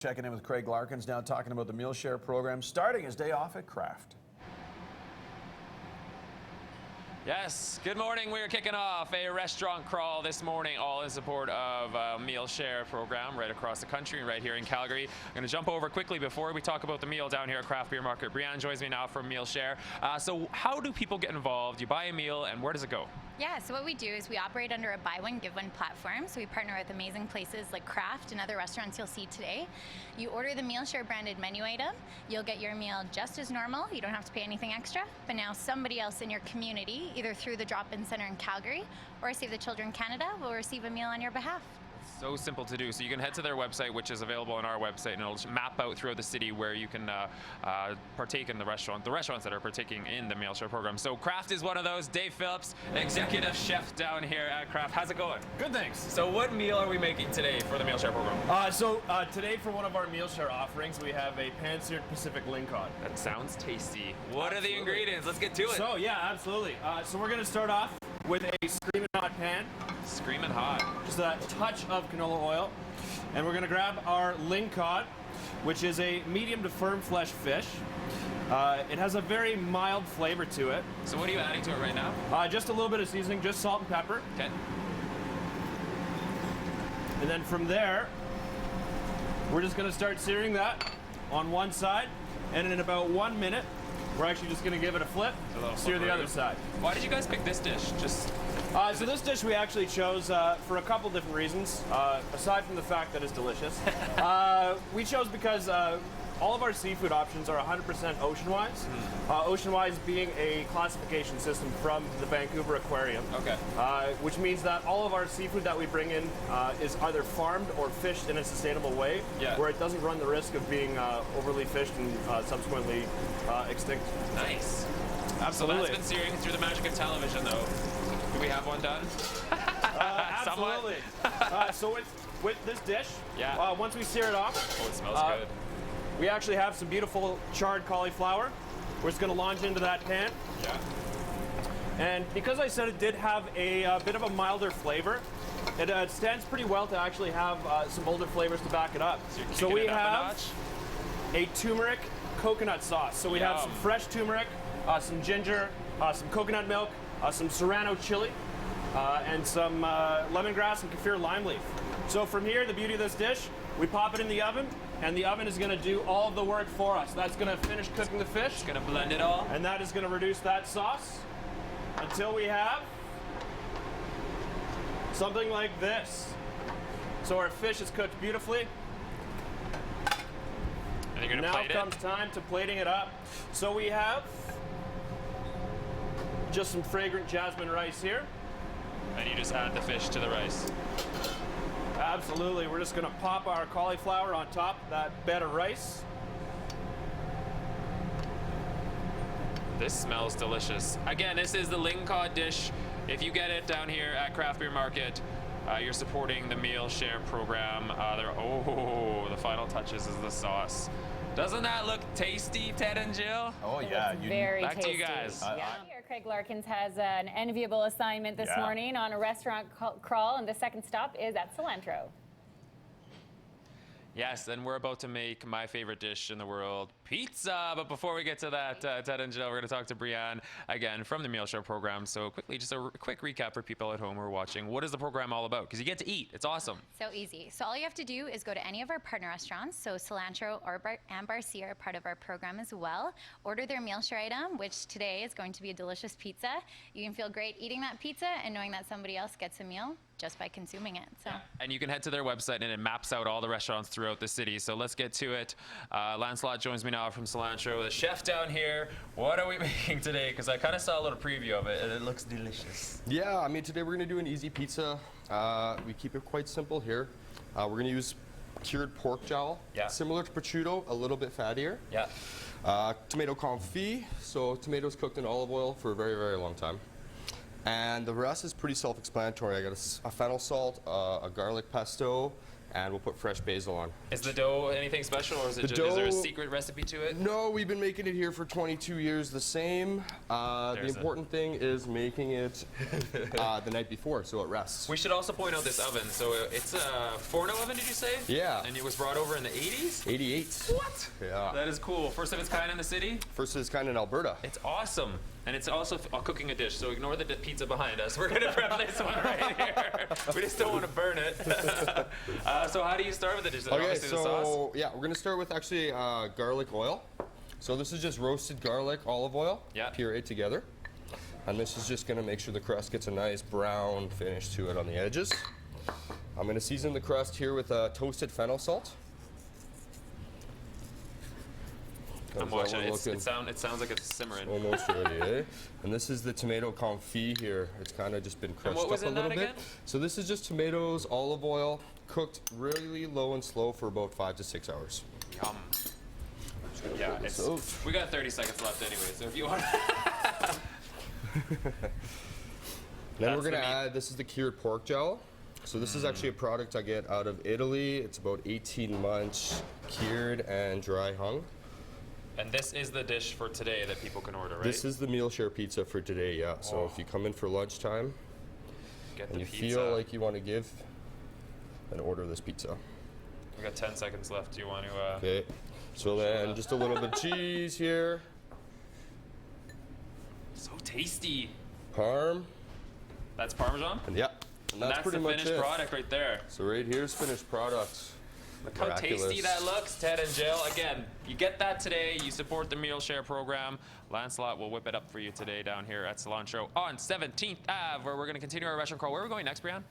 Checking in with Craig Larkins now, talking about the Mealshare program, starting his day off at Kraft. Yes, good morning. We're kicking off a restaurant crawl this morning, all in support of Mealshare program right across the country and right here in Calgary. I'm going to jump over quickly before we talk about the meal down here at Craft Beer Market. Brianne joins me now from Mealshare. So how do people get involved? You buy a meal and where does it go? Yeah, so what we do is we operate under a buy one, give one platform. So we partner with amazing places like Kraft and other restaurants you'll see today. You order the Mealshare branded menu item, you'll get your meal just as normal. You don't have to pay anything extra, but now somebody else in your community, either through the drop-in center in Calgary or Save the Children Canada, will receive a meal on your behalf. So simple to do. So you can head to their website, which is available on our website, and it'll map out throughout the city where you can partake in the restaurants that are partaking in the Mealshare program. So Kraft is one of those. Dave Phillips, executive chef down here at Kraft. How's it going? Good, thanks. So what meal are we making today for the Mealshare program? Today for one of our Mealshare offerings, we have a pan-seared Pacific lingcod. That sounds tasty. What are the ingredients? Let's get to it. So yeah, absolutely. So we're going to start off with a screaming hot pan. Screaming hot. Just a touch of canola oil. And we're going to grab our lingcod, which is a medium to firm flesh fish. It has a very mild flavor to it. So what are you adding to it right now? Just a little bit of seasoning, just salt and pepper. Okay. And then from there, we're just going to start searing that on one side. And in about 1 minute, we're actually just going to give it a flip, sear the other side. Why did you guys pick this dish? So this dish we actually chose for a couple different reasons, aside from the fact that it's delicious. We chose because all of our seafood options are 100% Ocean-Wise. Ocean-Wise being a classification system from the Vancouver Aquarium. Okay. Which means that all of our seafood that we bring in is either farmed or fished in a sustainable way, where it doesn't run the risk of being overly fished and subsequently extinct. Nice. Absolutely. So that's been searing through the magic of television, though. Do we have one done? Absolutely. So with this dish, once we sear it off, it smells good. We actually have some beautiful charred cauliflower. We're just going to launch into that pan. Yeah. And because I said it did have a bit of a milder flavor, it stands pretty well to actually have some bolder flavors to back it up. So we have a turmeric coconut sauce. So we have some fresh turmeric, some ginger, some coconut milk, some serrano chili, and some lemongrass and kaffir lime leaf. So from here, the beauty of this dish, we pop it in the oven, and the oven is going to do all of the work for us. That's going to finish cooking the fish. It's going to blend it all. And that is going to reduce that sauce until we have something like this. So our fish is cooked beautifully. And you're going to now plate it? comes time to plating it up. So we have just some fragrant jasmine rice here. And you just add the fish to the rice. Absolutely. We're just going to pop our cauliflower on top of that bed of rice. This smells delicious. Again, this is the lingcod dish. If you get it down here at Craft Beer Market, you're supporting the Mealshare program. The final touches is the sauce. Doesn't that look tasty, Ted and Jill? Oh, yeah. Very Back tasty. to you guys. Here, Craig Larkins has an enviable assignment this morning on a restaurant crawl, and the second stop is at Cilantro. Yes, and we're about to make my favorite dish in the world, pizza. But before we get to that, Ted and Jill, we're going to talk to Brianne again from the Mealshare program. So quickly, just a quick recap for people at home who are watching. What is the program all about? Because you get to eat. It's awesome. So easy. So all you have to do is go to any of our partner restaurants. So Cilantro and Barcia are part of our program as well. Order their Mealshare item, which today is going to be a delicious pizza. You can feel great eating that pizza and knowing that somebody else gets a meal just by consuming it. So. And you can head to their website and it maps out all the restaurants throughout the city. So let's get to it. Lancelot joins me now from Cilantro, the chef down here. What are we making today? Because I kind of saw a little preview of it and it looks delicious. Yeah, I mean, today we're going to do an easy pizza. We keep it quite simple here. We're going to use cured pork jowl, similar to prosciutto, a little bit fattier. Yeah. Tomato confit, so tomatoes cooked in olive oil for a very, very long time. And the rest is pretty self-explanatory. I got a fennel salt, a garlic pesto, and we'll put fresh basil on. Is the dough anything special, or is it The just, is there a dough- secret recipe to it? No, we've been making it here for 22 years the same. The There's important thing is making it the night before so it rests. We should also point out this oven. So it's a Forno oven, did you say? Yeah. And it was brought over in the 80s? 88. What? Yeah. That is cool. First of its kind in the city? First of its kind in Alberta. It's awesome. And it's also cooking a dish, so ignore the pizza behind us. We're going to prep this one right here. We just don't want to burn it. So how do you start with the dish? Okay, Obviously the sauce. so yeah, we're gonna start with actually garlic oil. So this is just roasted garlic, olive oil, Yeah. pureed together. And this is just gonna make sure the crust gets a nice brown finish to it on the edges. I'm gonna season the crust here with toasted fennel salt. I'm How's that watching one it. looking? It sounds like it's simmering. Almost ready, eh? And this is the tomato confit here. It's kind of just been crushed what was up a in little that bit. again? So this is just tomatoes, olive oil, cooked really low and slow for about 5 to 6 hours. Yum. Yeah, we got 30 seconds left anyway, so if you want. Then That's we're the gonna meat. add, this is the cured pork jowl. So this is actually a product I get out of Italy. It's about 18 months cured and dry hung. And this is the dish for today that people can order, right? This is the Mealshare pizza for today, yeah. So if you come in for lunchtime Get and the you pizza. feel like you want to give, then order this pizza. We got 10 seconds left. Do you want to? Okay. So then just a little bit of cheese here. So tasty. Parm. That's Parmesan. And yeah. And that's pretty the much finished it. product right there. So right here's finished product. Look how tasty that looks, Ted and Jill. Again, you get that today. You support the Mealshare program. Lancelot will whip it up for you today down here at Cilantro on 17th Ave, where we're going to continue our restaurant crawl. Where are we going next, Brianne?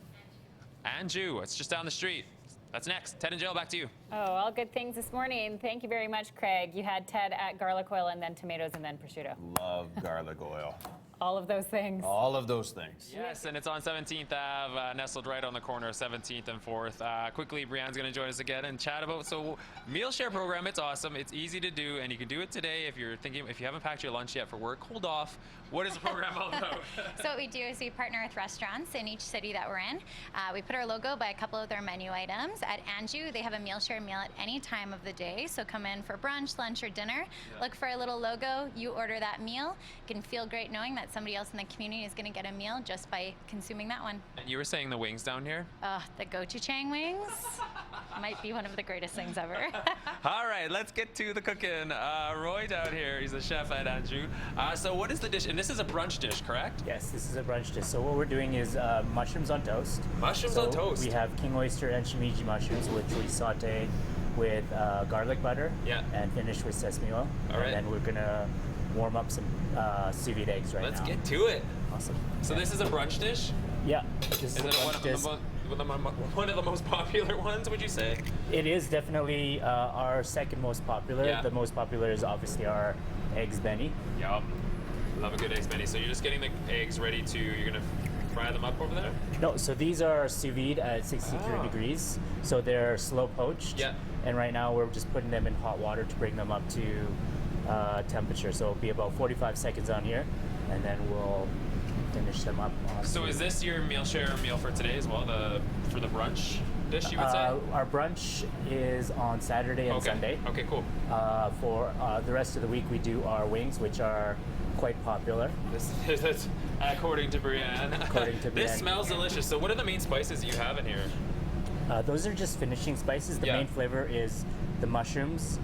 Anjou. It's just down the street. That's next. Ted and Jill, back to you. Oh, all good things this morning. Thank you very much, Craig. You had Ted at garlic oil and then tomatoes and then prosciutto. Love garlic oil. All of those things. All of those things. Yes, and it's on 17th Ave, nestled right on the corner of 17th and 4th. Quickly, Brianne's going to join us again and chat about Mealshare program. It's awesome. It's easy to do, and you can do it today if you're thinking, if you haven't packed your lunch yet for work, hold off. What is the program all about? So what we do is we partner with restaurants in each city that we're in. We put our logo by a couple of their menu items. At Anjou, they have a Mealshare meal at any time of the day. So come in for brunch, lunch, or dinner. Look for a little logo. You order that meal. You can feel great knowing that somebody else in the community is going to get a meal just by consuming that one. And you were saying the wings down here? The gochujang wings might be one of the greatest things ever. All right, let's get to the cooking. Roy down here, he's the chef at Anjou. So what is the dish? And this is a brunch dish, correct? Yes, this is a brunch dish. So what we're doing is mushrooms on toast. Mushrooms So on toast. We have king oyster and shimiji mushrooms, which we saute with garlic butter Yeah. and finish with sesame oil. All right. And then we're gonna warm up some sous vide eggs right Let's now. get to it. Awesome. So this is a brunch dish? Yeah. This Is is a it brunch dish. one of the most popular ones, would you say? It is definitely our second most popular. Yeah. The most popular is obviously our eggs benny. Yum. Love a good eggs benny. So you're just getting the eggs ready to, you're gonna fry them up over there? No, so these are sous vide at 63 degrees. So they're slow poached. Yeah. And right now we're just putting them in hot water to bring them up to temperature. So it'll be about 45 seconds on here, and then we'll finish them up. So is this your Mealshare meal for today as well, for the brunch dish, you would say? Our brunch is on Saturday and Okay. Sunday. Okay, cool. For the rest of the week, we do our wings, which are quite popular. This is according to Brianne. According to This Brianne. smells delicious. So what are the main spices you have in here? Those are just finishing spices. The Yeah. main flavor is the mushrooms,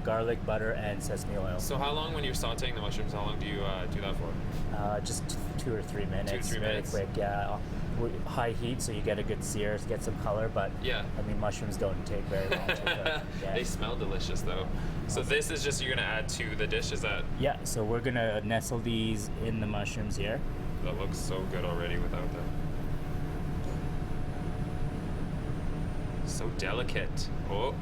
garlic, butter, and sesame oil. So how long, when you're sauteing the mushrooms, how long do you do that for? Just 2 or 3 minutes. 2 or 3 very minutes. quick. Yeah. High heat, so you get a good sear, get some color. But Yeah. I mean, mushrooms don't take very long to cook. Yeah. They smell delicious though. So this is just, you're gonna add to the dish, is that? Yeah. So we're gonna nestle these in the mushrooms here. That looks so good already without that. So delicate. Oh.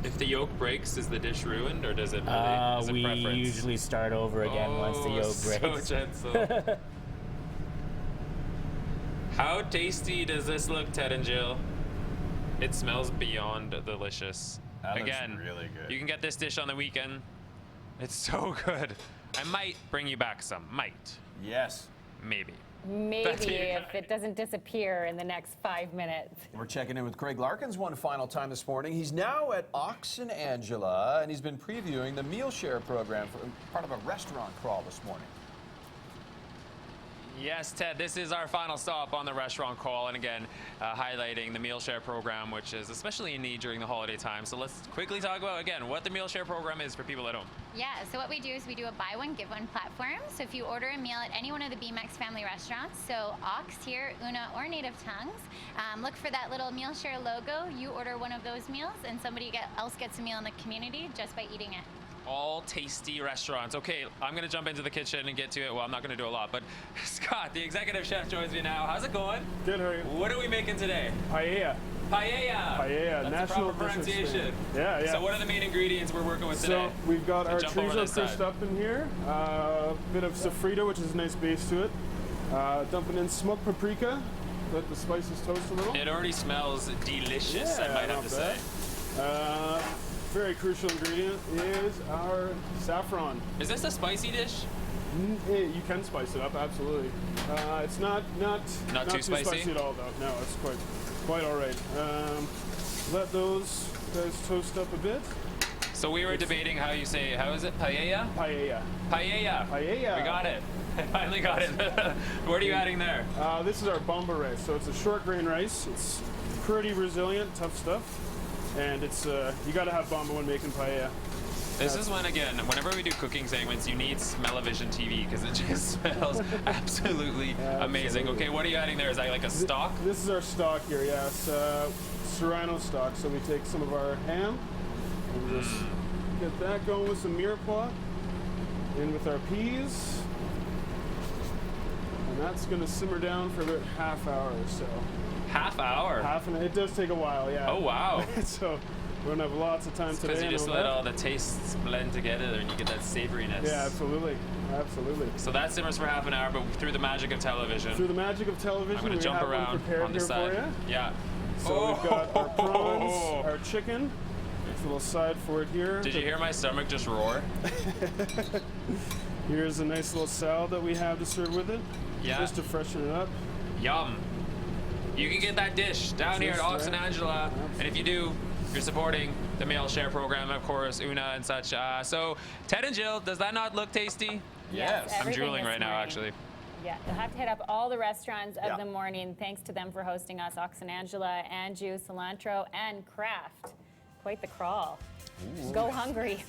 If the yolk breaks, is the dish ruined, or does it really? Is it We preference? usually start over again once the yolk breaks. So gentle. How tasty does this look, Ted and Jill? It smells beyond delicious. That looks Again, really good. you can get this dish on the weekend. It's so good. I might bring you back some. Might. Yes. Maybe. Maybe if it doesn't disappear in the next 5 minutes. We're checking in with Craig Larkins one final time this morning. He's now at Ox and Angela, and he's been previewing the Mealshare program for part of a restaurant crawl this morning. Yes, Ted, this is our final stop on the restaurant call, and again, highlighting the Mealshare program, which is especially in need during the holiday time. So let's quickly talk about, again, what the Mealshare program is for people at home. Yeah, so what we do is we do a buy one, give one platform. So if you order a meal at any one of the BMX family restaurants, so Ox here, Una, or Native Tongues, look for that little Mealshare logo. You order one of those meals, and somebody else gets a meal in the community just by eating it. All tasty restaurants. Okay, I'm going to jump into the kitchen and get to it. Well, I'm not going to do a lot, but Scott, the executive chef, joins me now. How's it going? Good, how are you? What are we making today? Paella. Paella. Paella, That's national the proper pronunciation. Yeah, yeah. So what are the main ingredients we're working with today? So we've got our jump over chorizo this side. crushed up in here, a bit of sofrito, which is a nice base to it. Dumping in smoked paprika, let the spices toast a little. It already smells delicious, I might have to say. Very crucial ingredient is our saffron. Is this a spicy dish? You can spice it up, absolutely. It's not too spicy at all, though. No, it's quite all right. Let those guys toast up a bit. So we were debating how you say, how is it? Paella? Paella. Paella. Paella. We got it. I finally got it. What are you adding there? This is our bomba rice. So it's a short grain rice. It's pretty resilient, tough stuff. And it's you got to have bomba when making paella. This is when, again, whenever we do cooking segments, you need Smell-O-Vision TV because it just smells absolutely amazing. Okay, what are you adding there? Is that like a stock? This is our stock here, yes. Serrano stock. So we take some of our ham and just get that going with some mirepoix. In with our peas. And that's going to simmer down for about half hour or so. Half hour? It does take a while, yeah. Oh, wow. So we don't have lots of time today. Because you just let all the tastes blend together and you get that savoriness. Yeah, absolutely. Absolutely. So that simmers for half an hour, but through the magic of television. Through the magic of television, I'm going to jump around on the side. For you. Yeah. So we've got our prawns, our chicken. There's a little side for it here. Did you hear my stomach just roar? Here's a nice little salad that we have to serve with it. Yeah. Just to freshen it up. Yum. You can get that dish down here at Ox and Angela. And if you do, you're supporting the Mealshare program, of course, Una and such. So, Ted and Jill, does that not look tasty? Yes. I'm drooling right now, actually. Yeah, you'll have to hit up all the restaurants of the morning. Thanks to them for hosting us, Ox and Angela, Anju, Cilantro, and Kraft. Quite the crawl. Go hungry.